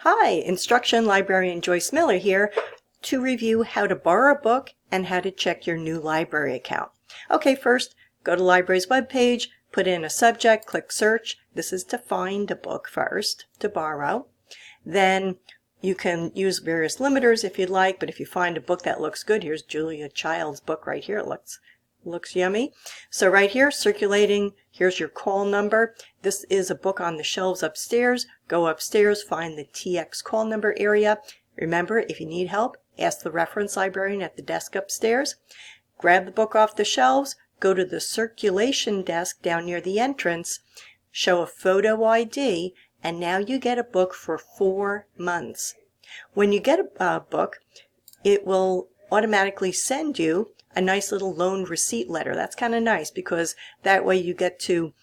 Hi, Instruction Librarian Joyce Miller here to review how to borrow a book and how to check your new library account. Okay, first, go to library's webpage, put in a subject, click search. This is to find a book first, to borrow. Then you can use various limiters if you'd like, but if you find a book that looks good, here's Julia Child's book right here. It looks yummy. So right here, circulating, here's your call number. This is a book on the shelves upstairs. Go upstairs, find the TX call number area. Remember, if you need help, ask the reference librarian at the desk upstairs. Grab the book off the shelves, go to the circulation desk down near the entrance, show a photo ID, and now you get a book for 4 months. When you get a book, it will automatically send you a nice little loan receipt letter. That's kind of nice because that way you get to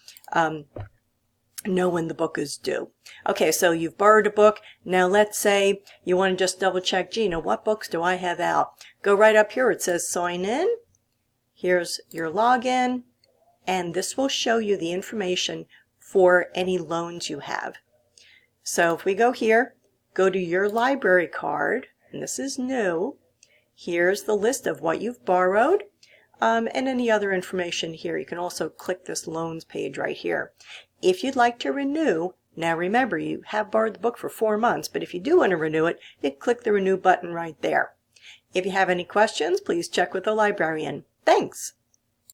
know when the book is due. Okay, so you've borrowed a book. Now let's say you want to just double check, Gina, what books do I have out? Go right up here. It says sign in. Here's your login, and this will show you the information for any loans you have. So if we go here, go to your library card, and this is new. Here's the list of what you've borrowed and any other information here. You can also click this loans page right here. If you'd like to renew, now remember you have borrowed the book for 4 months, but if you do want to renew it, you click the renew button right there. If you have any questions, please check with the librarian. Thanks!